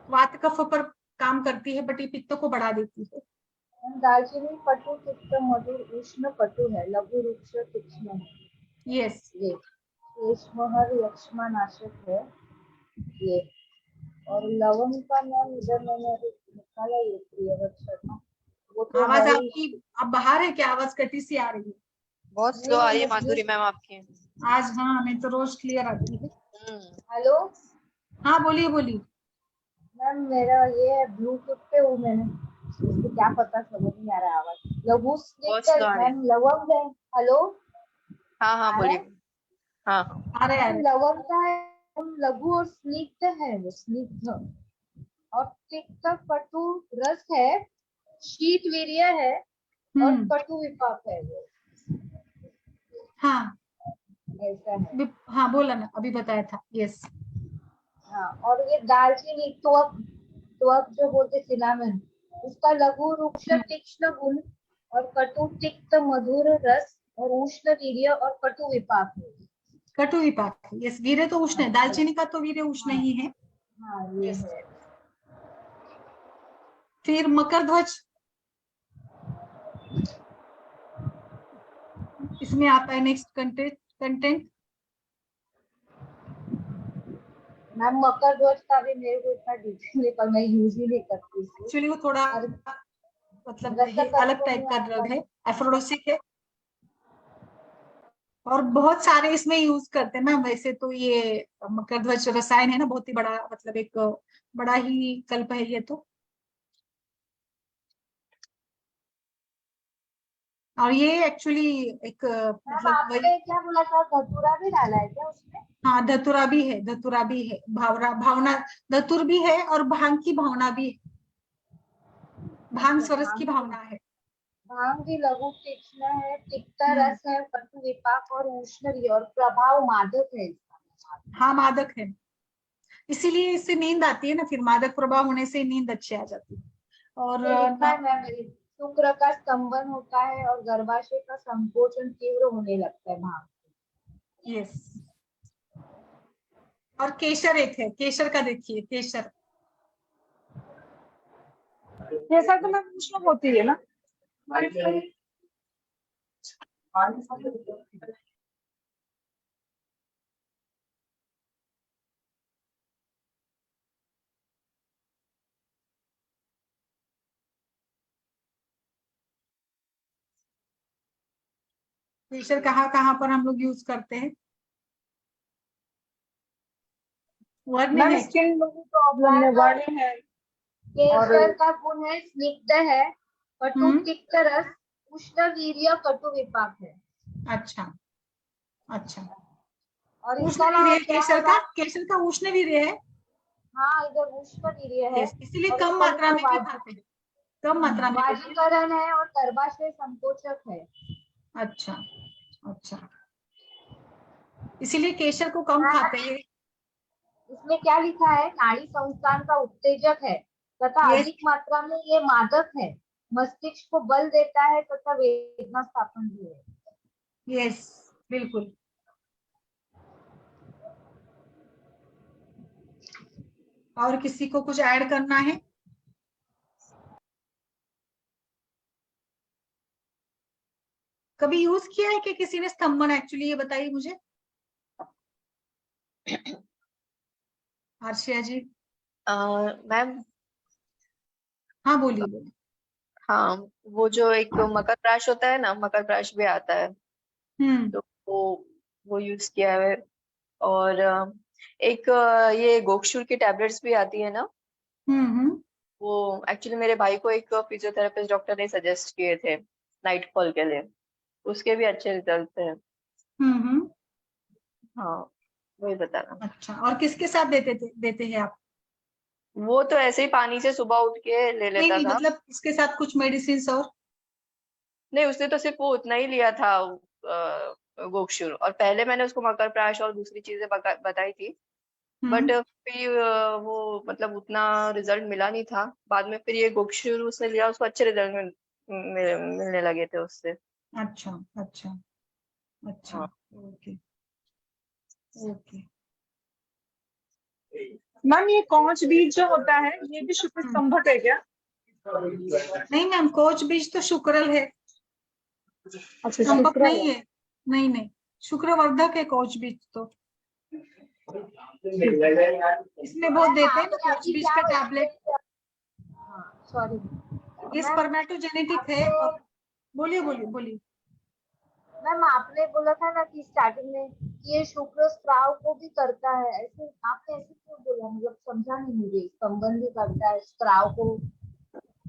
वात कफ पर काम करती है, बट ये पित्त को बढ़ा देती है। दालचीनी कटु तिक्त मधुर उष्ण कटु है, लघु रुक्ष तीक्ष्ण है। यस, ये श्लेष्महर यक्ष्मा नाशक है ये। और लवंग का मैम इधर मैंने अभी निकाला ये प्रियव्रत शर्मा, वो तो आवाज है ही। आपकी अब बाहर है क्या? आवाज कटी सी आ रही है बहुत स्लो आ रही है माधुरी मैम आपकी। आज। हाँ, नहीं तो रोज क्लियर आती है। हेलो हाँ, बोलिए बोलिए। मैम, मेरा ये ब्लूटूथ पे हूँ मैंने, इसको क्या पता, समझ नहीं आ रहा है आवाज। लघु बहुत स्निग्ध slow आ रही है। मैम लवंग है। हेलो हाँ हाँ आ रहा बोलिए। है? हाँ आ रहे आ मैम रहे। लवंग का है, लघु और स्निग्ध है, वो स्निग्ध और तिक्त कटु रस है, शीत वीर्य है और कटु विपाक है, वो हाँ ऐसा है। हाँ, बोला ना, अभी बताया था। यस। हाँ, और ये दालचीनी त्वक, त्वक जो बोलते सिनामन, उसका लघु रुक्ष तीक्ष्ण गुण और कटु तिक्त मधुर रस और उष्ण वीर्य और कटु विपाक है। कटु विपाक, यस। वीर्य तो उष्ण है, दालचीनी का तो वीर्य उष्ण ही है। हाँ ये Yes. है। फिर मकर ध्वज, इसमें आता है नेक्स्ट कंटेंट। मैम मकर ध्वज का भी मेरे को इतना डिटेल नहीं, पर मैं यूज ही नहीं करती इसको। एक्चुअली वो थोड़ा और मतलब रक्त ये अलग तत्व टाइप में का आता ड्रग है, एफ्रोडोसिक है, और बहुत सारे इसमें यूज करते हैं ना। वैसे तो ये मकर ध्वज रसायन है ना, बहुत ही बड़ा, मतलब एक बड़ा ही कल्प है ये तो। और ये एक्चुअली एक मैम मतलब वही। आपने क्या बोला था, धतूरा भी डाला है क्या उसमें? हाँ, धतूरा भी है, धतूरा भी है, भावना धतुर भी है, और भांग की भावना भी है। भांग स्वरस की भावना है। भांग भी लघु तीक्ष्ण है, तिक्त हम्म। रस है, कटु विपाक और उष्ण और प्रभाव मादक है इसका। हाँ, मादक है, इसीलिए इससे नींद आती है ना। फिर मादक प्रभाव होने से नींद अच्छी आ जाती है। और ये लिखा है मैम, शुक्र का स्तंभन होता है और गर्भाशय का संकोचन तीव्र होने लगता है भांग। यस। और केसर एक है, केसर का देखिए, केसर। जैसा तो मैं उष्ण होती है ना। केसर कहाँ पर हम लोग यूज करते हैं? वर्ड मैम में। स्किन प्रॉब्लम में वर्ड है। केसर का गुण है स्निग्ध है, कटु हम्म। तिक्त रस, उष्ण वीर्य कटु विपाक है। अच्छा अच्छा। और उष्ण इसका अलावा वीर्य क्या केसर होगा? का, केसर का उष्ण वीर्य है। हाँ, इधर उष्ण वीर्य है। यस, इसीलिए और कम इसका मात्रा में भी लिखा खाते हैं, कम मात्रा में लेते हैं। वाजीकरण है और गर्भाशय संकोचक है। अच्छा अच्छा, इसीलिए केसर को कम खाते हैं। इसमें क्या लिखा है, नाड़ी संस्थान का उत्तेजक है तथा यस अधिक मात्रा में ये मादक है, मस्तिष्क को बल देता है तथा वेदना स्थापन भी है। यस, बिल्कुल। और किसी को कुछ ऐड करना है? कभी यूज किया है कि किसी ने स्तंभन? एक्चुअली ये बताइए मुझे, आर्शिया जी। मैम हाँ बोलिए बोलिए। हाँ, वो जो एक मकर प्राश होता है ना, मकर प्राश भी आता है, हम्म तो वो यूज किया है। और एक ये गोक्षुर की टैबलेट्स भी आती है ना, हम्म। वो एक्चुअली मेरे भाई को एक फिजियोथेरेपिस्ट डॉक्टर ने सजेस्ट किए थे नाइट फॉल के लिए, उसके भी अच्छे रिजल्ट थे। हम्म। हाँ, वही बताना। अच्छा, और किसके साथ देते हैं आप? वो तो ऐसे ही पानी से सुबह उठ के ले नहीं लेता नहीं, था। मतलब इसके साथ कुछ मेडिसिन और? नहीं, उसने तो सिर्फ वो उतना ही लिया था, गोक्षुर, और पहले मैंने उसको मकर प्राश और दूसरी चीजें बताई थी, बट फिर वो मतलब उतना रिजल्ट मिला नहीं था। बाद में फिर ये गोक्षुर उसने लिया, उसको अच्छे रिजल्ट मिलने लगे थे उससे। अच्छा अच्छा अच्छा। हाँ। Okay okay. मैम ये कौच बीज जो होता है ये भी शुक्र स्तंभक है क्या? नहीं मैम, कोच बीज तो शुक्रल है, अच्छा, स्तंभक शुक्र नहीं है। नहीं नहीं, शुक्रवर्धक है कोच बीज तो। इसमें बहुत देते हैं ना आपने कोच अभी बीज क्या का टैबलेट, हाँ सॉरी ये मैम, स्पर्मेटोजेनेटिक है। आपने और बोलिए बोलिए बोलिए। मैम आपने बोला था ना कि स्टार्टिंग में कि ये शुक्र स्राव को भी करता है, ऐसे आपने ऐसे क्यों बोला, मतलब समझा नहीं मुझे, स्तंभन भी करता है स्त्राव को,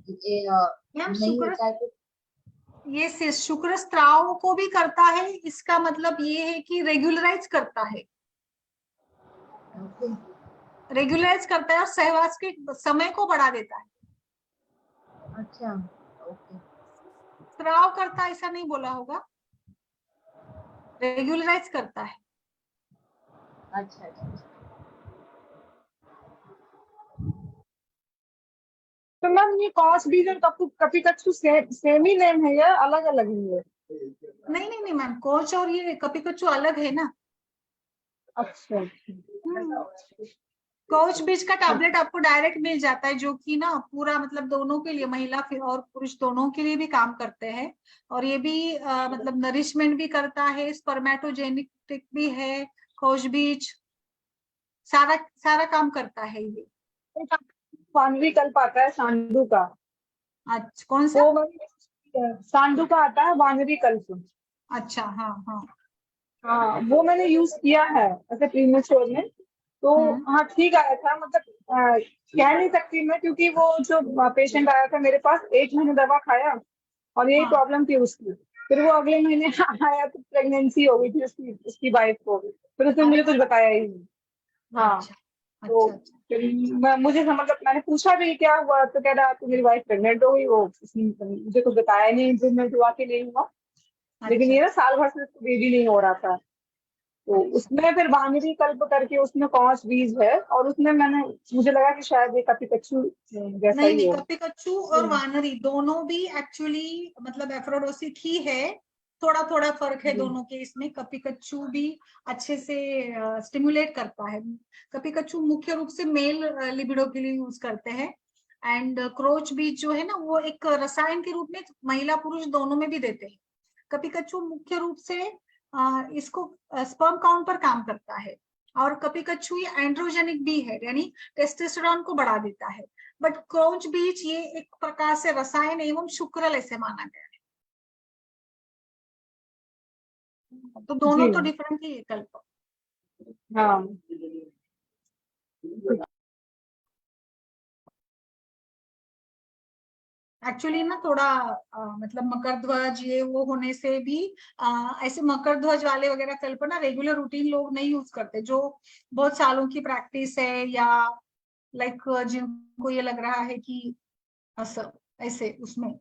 ये मैम नहीं शुक्र, होता है तो? ये शुक्र स्त्राव को भी करता है, इसका मतलब ये है कि रेगुलराइज करता है, ओके, रेगुलराइज करता है और सहवास के समय को बढ़ा देता है। अच्छा, ओके, स्त्राव करता है ऐसा नहीं बोला होगा, रेगुलराइज करता है। अच्छा अच्छा अच्छा। तो मैम ये कॉस बीज और कपिकच्चू सेम ही नेम है या अलग अलग ही है? नहीं नहीं नहीं मैम, कोच और ये कपिकच्चू अलग है ना। अच्छा, कोच बीज का टैबलेट आपको डायरेक्ट मिल जाता है, जो कि ना पूरा मतलब दोनों के लिए, महिला फिर और पुरुष दोनों के लिए भी काम करते हैं। और ये भी मतलब नरिशमेंट भी करता है, स्पर्मेटोजेनेटिक भी है, कोच बीज सारा सारा काम करता है ये। वानरी कल्प आता है सांडू का, अच्छा कौन सा? वो सांडू का आता है वानरी कल्प। अच्छा हाँ हाँ। हाँ वो मैंने यूज किया है ऐसे प्रीमियम स्टोर में, तो हाँ ठीक आया था, मतलब कह नहीं सकती मैं, क्योंकि वो जो पेशेंट आया था मेरे पास 1 महीने दवा खाया और यही हाँ प्रॉब्लम थी उसकी। फिर वो अगले महीने आया तो प्रेगनेंसी हो गई थी उसकी उसकी वाइफ को, फिर उसने अरे मुझे कुछ बताया ही नहीं। हाँ, अच्छा तो अच्छा अच्छा। फिर मुझे मतलब मैंने पूछा भी क्या हुआ, तो कह रहा तो मेरी वाइफ प्रेग्नेंट हो गई, वो मुझे कुछ बताया नहीं, इम्प्रूवमेंट हुआ कि नहीं हुआ। लेकिन अच्छा ये ना साल भर से उसको बेबी नहीं हो रहा था, तो अच्छा। उसमें फिर वानरी कल्प करके उसमें कॉस बीज है, और उसमें मैंने मुझे लगा कि शायद ये कपिकच्चू जैसा नहीं ही नहीं, हो। कपिकच्चू और वानरी दोनों भी एक्चुअली मतलब एफ्रोडोसिट ही है। थोड़ा थोड़ा फर्क है दोनों के इसमें। कपिकच्चू भी अच्छे से स्टिमुलेट करता है। कपिकच्चू मुख्य रूप से मेल लिबिडो के लिए यूज करते हैं। एंड क्रोच बीज जो है ना, वो एक रसायन के रूप में महिला पुरुष दोनों में भी देते हैं। कपिकच्चू मुख्य रूप से इसको स्पर्म काउंट पर काम करता है। और कपिकच्चू ये एंड्रोजेनिक भी है, यानी टेस्टोस्टेरोन को बढ़ा देता है। बट क्रोच बीज ये एक प्रकार से रसायन एवं शुक्रल ऐसे माना गया है। तो जी दोनों तो डिफरेंट ही है कल्प। हाँ, एक्चुअली ना थोड़ा मतलब मकर ध्वज ये वो होने से भी ऐसे मकर ध्वज वाले वगैरह कल्पना रेगुलर रूटीन लोग नहीं यूज करते, जो बहुत सालों की प्रैक्टिस है या लाइक जिनको ये लग रहा है कि असर ऐसे उसमें।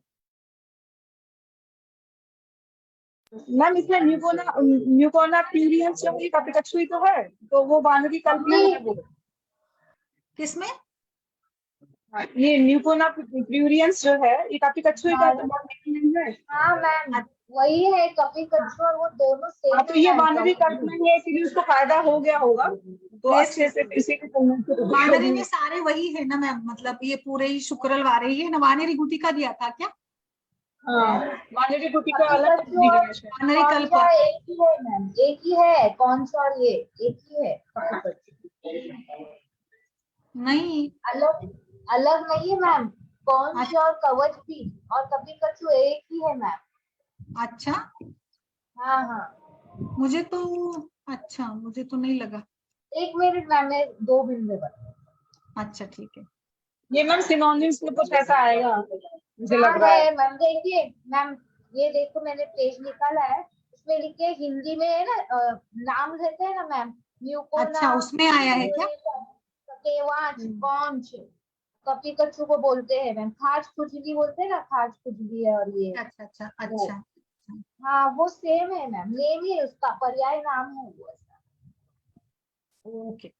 मैम इसमें न्यूकोना प्यूरियंस जो है कपिकच्चू ही तो है, तो वो वानरी कल्प ही है वो। किसमें? ये न्यूकोना प्यूरियंस जो है ये कपिकच्चू ही का हाँ तो नहीं है। हाँ मैम, वही है कपिकच्चू, और वो दोनों हाँ सेम तो है ये मैम, वानरी कल्प में है, इसलिए उसको फायदा हो गया होगा, तो यस अच्छे यस। से इसी के प्रेगनेंसी हो वानरी गई। में सारे वही है ना मैम, मतलब ये पूरे ही शुक्रल वारे ही है ना। वानरी गुटिका दिया था क्या? हाँ, वानरी गुटी का अलग कर कपिकच्चू दी और गया है। वानरी कल्प। कौनसा एक ही है मैम, एक ही है, कौन सा और ये एक ही है कपिकच्चू, नहीं। अलग अलग नहीं है मैम। कौन अच्छा सा और कवच भी और कपिकच्चू एक ही है मैम। अच्छा। हाँ हाँ, मुझे तो अच्छा, मुझे तो नहीं लगा। 1 मिनट मैम, मैं 2 मिनट में बता। अच्छा ठीक है। ये मैम सिनोनिम्स में कुछ ऐसा आएगा मुझे हाँ लग रहा है। है मैम, देखिए मैम, ये देखो मैंने पेज निकाला है, इसमें लिखे हिंदी में है ना, नाम रहते हैं ना मैम, न्यूकोना, अच्छा उसमें आया है क्या? केवाच, कौंच, कपिकच्चू को बोलते हैं मैम, खाज खुजली बोलते हैं ना, खाज खुजली है, और ये अच्छा अच्छा वो, अच्छा। हाँ वो सेम है मैम, नेम ही है उसका, पर्याय नाम है वो ऐसा। ओके।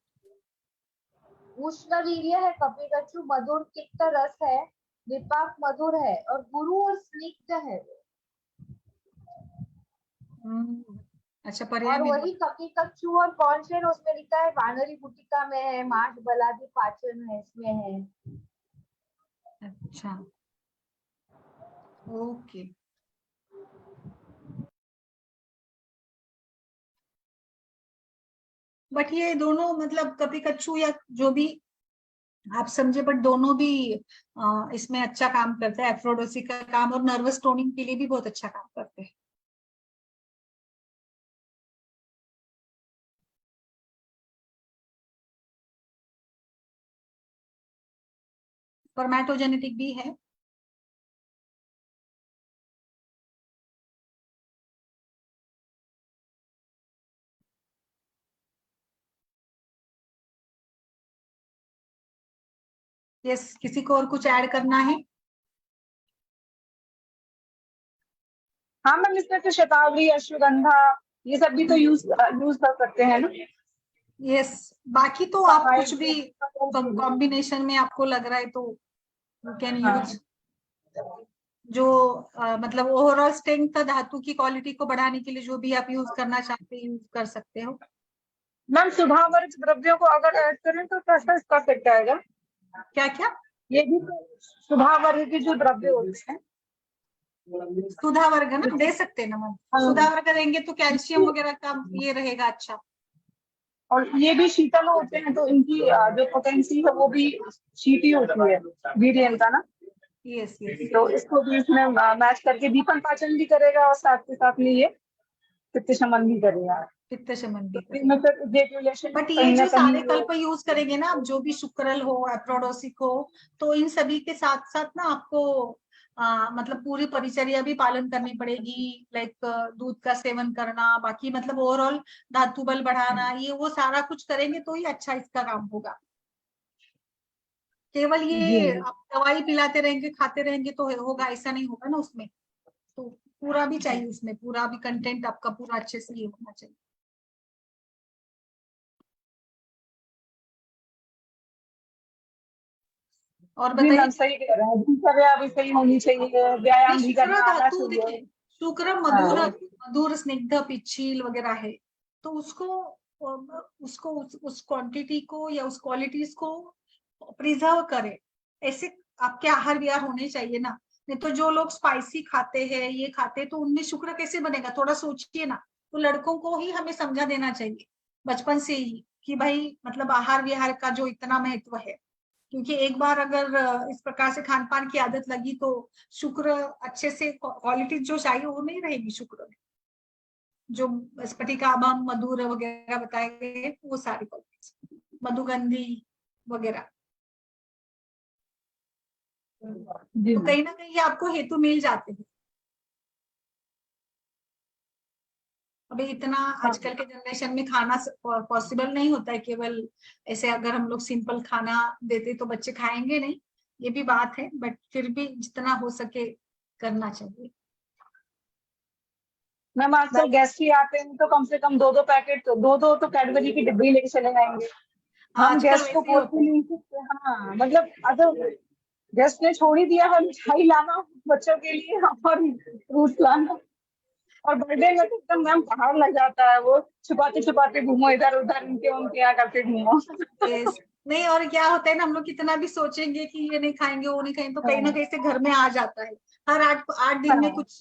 उष्णवीर्य है कपिकच्चू, मधुर तिक्त रस है, विपाक मधुर है, और गुरु और स्निग्ध है वो। अच्छा पर्याय और में वही कपिकच्चू और कौन से उसमें लिखा है, वानरी गुटिका में है, मांस बलादी पाचन है इसमें है। अच्छा ओके। बट ये दोनों मतलब कभी कच्छू या जो भी आप समझे, बट दोनों भी इसमें अच्छा काम करते हैं। एफ्रोडोसी का काम और नर्वस टोनिंग के लिए भी बहुत अच्छा काम करते हैं। स्पर्मेटोजेनेटिक भी है। यस, किसी को और कुछ ऐड करना है? हाँ मैम, इसमें तो शतावरी, अश्वगंधा ये सब भी तो यूज कर सकते हैं ना। यस, बाकी तो आप कुछ भी कॉम्बिनेशन में आपको लग रहा है तो यू कैन यूज। जो मतलब ओवरऑल स्ट्रेंथ धातु की क्वालिटी को बढ़ाने के लिए जो भी आप यूज करना चाहते हैं यूज कर सकते हो। मैम सुधा वर्ग द्रव्यों को अगर ऐड करें तो कैसा इसका इफेक्ट आएगा? क्या क्या? ये भी तो सुधा वर्ग के जो द्रव्य होते हैं। सुधा वर्ग ना दे सकते हैं ना मैम। सुधा वर्ग देंगे तो कैल्शियम वगैरह का ये रहेगा अच्छा। और ये भी शीतल होते हैं तो इनकी जो पोटेंसी है वो भी शीती होती है, वीर्यन का ना। Yes yes. तो इसको भी इसमें मैच करके दीपन पाचन भी करेगा और साथ के साथ में ये पित्त शमन भी करेगा। पित्त शमन भी तो करेगा। इनमें फिर ये रिलेशन बट ये कहीं ना जो कहीं सारे कल्प यूज करेंगे ना, जो भी शुक्रल हो, एप्रोडोसिक हो, तो इन सभी के साथ साथ ना आपको मतलब पूरी परिचर्या भी पालन करनी पड़ेगी। लाइक दूध का सेवन करना, बाकी मतलब ओवरऑल धातु बल बढ़ाना, ये वो सारा कुछ करेंगे तो ही अच्छा इसका काम होगा। केवल जी ये आप दवाई पिलाते रहेंगे खाते रहेंगे तो होगा, ऐसा नहीं होगा ना उसमें। तो पूरा भी चाहिए, उसमें पूरा भी कंटेंट आपका पूरा अच्छे से ये होना चाहिए। और जी बताइए। मैम, सही कह रहे हैं, दिनचर्या भी सही होनी चाहिए, नहीं, व्यायाम भी शुक्र करना आना धातु चाहिए। देखिए, शुक्र मधुर हाँ मधुर स्निग्ध पिच्छील वगैरह है, तो उसको उस क्वांटिटी को या उस क्वालिटीज को प्रिजर्व करे। ऐसे आपके आहार विहार होने चाहिए ना। नहीं तो जो लोग स्पाइसी खाते हैं, ये खाते हैं, तो उनमें शुक्र कैसे बनेगा? थोड़ा सोचिए ना। तो लड़कों को ही हमें समझा देना चाहिए बचपन से ही कि भाई मतलब आहार विहार का जो इतना महत्व है। क्योंकि एक बार अगर इस प्रकार से खान पान की आदत लगी तो शुक्र अच्छे से क्वालिटी जो चाहिए वो नहीं रहेगी शुक्र में। जो स्फटिकाभम मधुर वगैरह बताए गए वो सारी क्वालिटी, मधुगंधी वगैरह। जी तो मैम। कहीं ना कहीं ये आपको हेतु मिल जाते हैं। अभी इतना हाँ आजकल के जनरेशन में खाना पॉसिबल नहीं होता है। केवल ऐसे अगर हम लोग सिंपल खाना देते तो बच्चे खाएंगे नहीं, ये भी बात है, बट फिर भी जितना हो सके करना चाहिए। मैम, आजकल गेस्ट ही आते हैं तो कम से कम दो दो पैकेट, दो दो तो कैडबरी की डिब्बी लेके चले जाएंगे। हम आजकल गेस्ट को वैसे ही बोल होता भी है। नहीं सकते। हाँ मतलब अगर गेस्ट ने छोड़ ही दिया है मिठाई लाना बच्चों के लिए और फ्रूट लाना, और बर्थडे में तो एकदम मैम पहाड़ लग जाता है, वो छुपाते छुपाते घूमो इधर उधर, इनके उनके यहाँ करके घूमो। Yes. नहीं, और क्या होता है ना, हम लोग कितना भी सोचेंगे कि ये नहीं खाएंगे वो नहीं खाएंगे, तो कहीं ना हाँ कहीं से घर में आ जाता है। हर 8 8 दिन में हाँ कुछ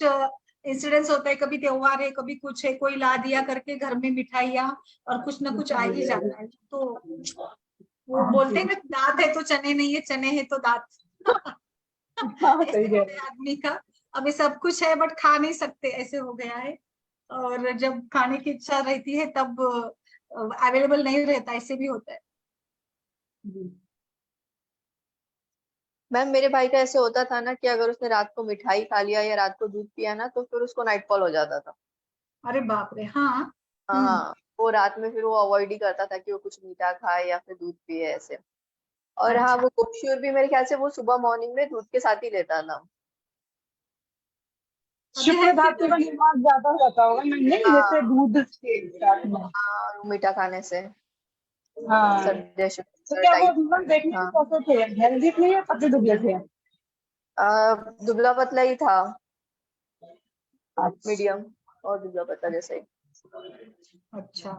इंसिडेंट्स होता है, कभी त्योहार है, कभी कुछ है, कोई ला दिया करके घर में मिठाइयाँ, और कुछ ना कुछ आ ही जाता है। तो वो बोलते हैं ना, दांत है तो चने नहीं है, चने है तो दांत। हाँ, ऐसे सही कह होता रहे है आदमी का। अभी सब कुछ है बट खा नहीं सकते, ऐसे हो गया है। और जब खाने की इच्छा रहती है तब अवेलेबल नहीं रहता, ऐसे भी होता है। हैं। मैम मेरे भाई का ऐसे होता था ना कि अगर उसने रात को मिठाई खा लिया या रात को दूध पिया ना तो फिर उसको नाइट फॉल हो जाता था। अरे बाप रे, हाँ। हम्म। हाँ, वो रात में फिर वो अवॉइड ही करता था कि वो कुछ मीठा खाए या फिर दूध पिए ऐसे। और हाँ, अच्छा। वो कोशियोर भी मेरे ख्याल से वो सुबह मॉर्निंग में दूध के साथ ही लेता था। शुक्र अध्ययन धातु का निर्माण ज्यादा होता होगा मैम, नहीं जैसे हाँ दूध के साथ में। हाँ, वो मीठा खाने से हाँ, सर्दी तो शुगर क्या वो टाइप। जीवन देखने में हाँ, कैसे थे, हेल्दी थे या पतले दुबले थे? दुबला पतला ही था, अच्छा। मीडियम और दुबला पतला जैसे ही। अच्छा।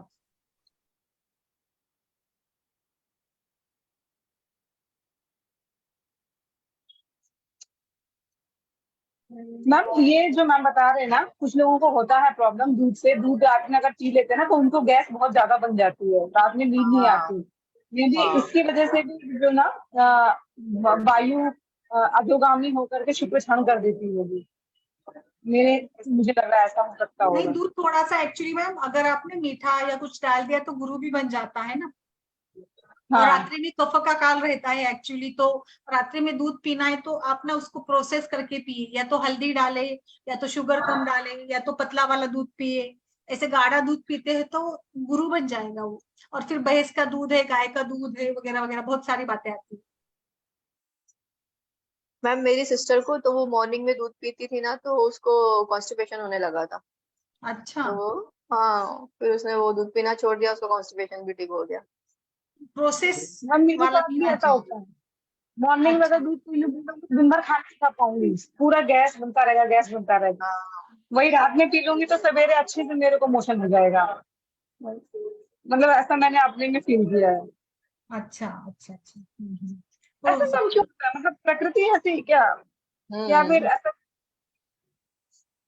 मैम ये जो मैम बता रहे हैं ना, कुछ लोगों को होता है प्रॉब्लम दूध से, दूध रात में अगर पी लेते हैं ना तो उनको गैस बहुत ज्यादा बन जाती है, रात में नींद नहीं हाँ आती। मे भी हाँ इसकी वजह से भी जो ना वायु अधोगामी होकर के शुक्र क्षरण कर देती होगी। मुझे लग रहा है ऐसा हो सकता नहीं, होगा। दूध थोड़ा सा एक्चुअली मैम अगर आपने मीठा या कुछ डाल दिया तो गुरु भी बन जाता है ना। और हाँ रात्रि में कफ का काल रहता है एक्चुअली, तो रात्रि में दूध पीना है तो आप ना उसको प्रोसेस करके पिए, या तो हल्दी डाले या तो शुगर कम डाले या तो पतला वाला दूध पिए। ऐसे गाढ़ा दूध पीते हैं तो गुरु बन जाएगा वो। और फिर भैंस का दूध है, गाय का दूध है, वगैरह वगैरह बहुत सारी बातें आती है। मैम, मेरी सिस्टर को तो वो मॉर्निंग में दूध पीती थी ना, तो उसको कॉन्स्टिपेशन होने लगा था। अच्छा, तो हाँ, फिर उसने वो दूध पीना छोड़ दिया, उसको कॉन्स्टिपेशन भी ठीक हो गया। प्रोसेस मैम मेरे वाला साथ भी पीना ऐसा चाहिए। होता है। मॉर्निंग में अगर अच्छा, दूध पी लूंगी तो दिन भर खाना नहीं खा पाऊंगी, पूरा गैस बनता रहेगा, गैस बनता रहेगा। हाँ वही रात में पी लूंगी तो सवेरे अच्छे से मेरे को मोशन हो जाएगा। मतलब ऐसा मैंने अपने में फील किया है। अच्छा, अच्छा, अच्छा। ऐसा हो सब सकता क्यों है। होता है? मतलब प्रकृति ऐसी है क्या, या फिर हम्म ऐसा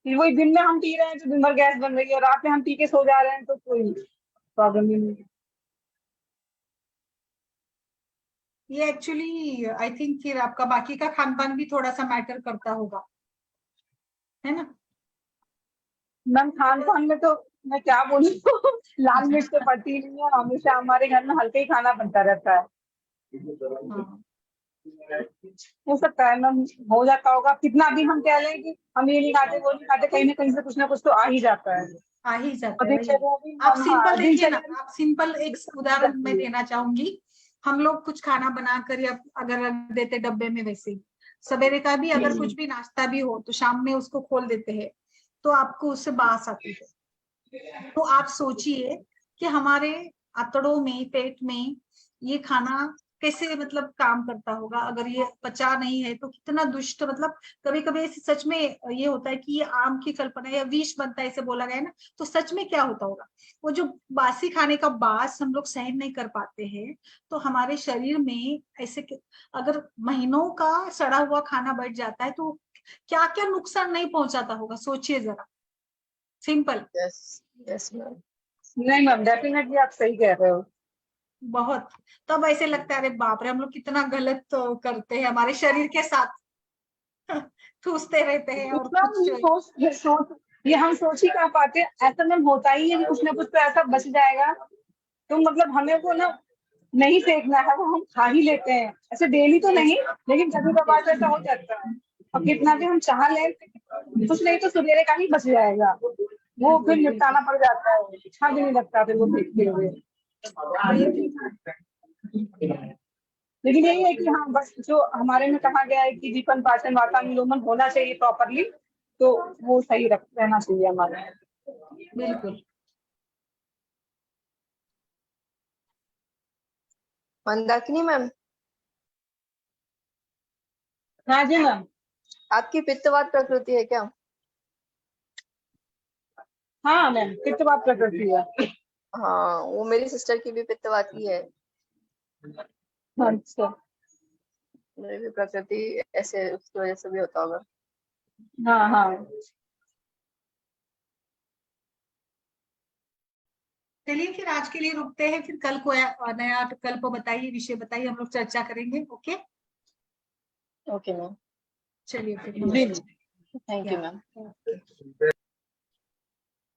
कि वही दिन में हम पी रहे हैं तो दिन भर गैस बन रही है, और रात में हम पी के सो जा रहे हैं तो कोई प्रॉब्लम ही नहीं है। ये एक्चुअली आई थिंक फिर आपका बाकी का खान पान भी थोड़ा सा मैटर करता होगा, है ना। मैम खान पान में तो मैं क्या बोलूं लाल मिर्च तो पड़ती नहीं है, हमेशा हमारे घर में हल्का ही खाना बनता रहता है। हाँ, हो सकता है मैम, हो जाता होगा, कितना भी हम कह लें कि हम ये नहीं खाते वो नहीं खाते, कहीं ना कुछ ना कुछ तो आ ही जाता है। आ ही जाता और है वही। दिनचर्या भी आप हाँ सिंपल देखिए ना, दिनचर्या भी आप सिंपल एक बन उदाहरण मैं जाती है। देना चाहूंगी। हम लोग कुछ खाना बनाकर या अगर रख देते डब्बे में, वैसे ही सवेरे का भी अगर कुछ भी नाश्ता भी हो तो शाम में उसको खोल देते हैं तो आपको उससे बास आती है। तो आप सोचिए कि हमारे आंतड़ों में, पेट में ये खाना कैसे मतलब काम करता होगा। अगर ये पचा नहीं है तो कितना दुष्ट, मतलब कभी कभी ऐसे सच में ये होता है कि ये आम की कल्पना या विष बनता है, ऐसे बोला गया है ना। तो सच में क्या होता होगा, वो जो बासी खाने का बास हम लोग सहन नहीं कर पाते हैं, तो हमारे शरीर में ऐसे अगर महीनों का सड़ा हुआ खाना बैठ जाता है तो क्या क्या नुकसान नहीं पहुंचाता होगा, सोचिए जरा। सिंपल। Yes yes ma'am. नहीं मैम डेफिनेटली आप सही कह रहे हो। बहुत। तब ऐसे लगता है अरे बाप रे, हम लोग कितना गलत तो करते हैं हमारे शरीर के साथ। ठूसते रहते हैं और इतना कुछ। सोच ये हम सोच ही कहाँ पाते हैं, ऐसा मैम होता ही है कि कुछ ना कुछ तो ऐसा बच जाएगा। तो मतलब हमें वो ना नहीं फेंकना है, वो हम खा ही लेते हैं, ऐसे डेली तो यस, नहीं, लेकिन कभी कभार तो ऐसा हो जाता है। और कितना भी हम चाह लें, कुछ नहीं तो सवेरे का ही बच जाएगा, वो फिर बिल्कुल बिल्कुल। निपटाना पड़ जाता है, अच्छा भी नहीं लगता फिर वो फेंकते हुए। वही तो। लेकिन यही है कि हाँ बस जो हमारे में कहा गया है कि जीवन पाचन वातानुलोमन होना चाहिए प्रॉपरली, तो वो सही रहना चाहिए हमारे। बिल्कुल। मंदाकिनी मैम, हाँ जी मैम। आपकी पित्तवात प्रकृति है क्या? हाँ मैम पित्तवात प्रकृति है। हाँ, वो मेरी सिस्टर की भी पित्तवाती है। अच्छा। मेरी भी प्रकृति ऐसे, उसकी वजह से भी होता होगा। हाँ हाँ। चलिए फिर आज के लिए रुकते हैं, फिर कल को नया कल्प बताइए, विषय बताइए, हम लोग चर्चा करेंगे। Okay, okay ma'am. चलिए फिर जी नमस्ते। Thank you ma'am. या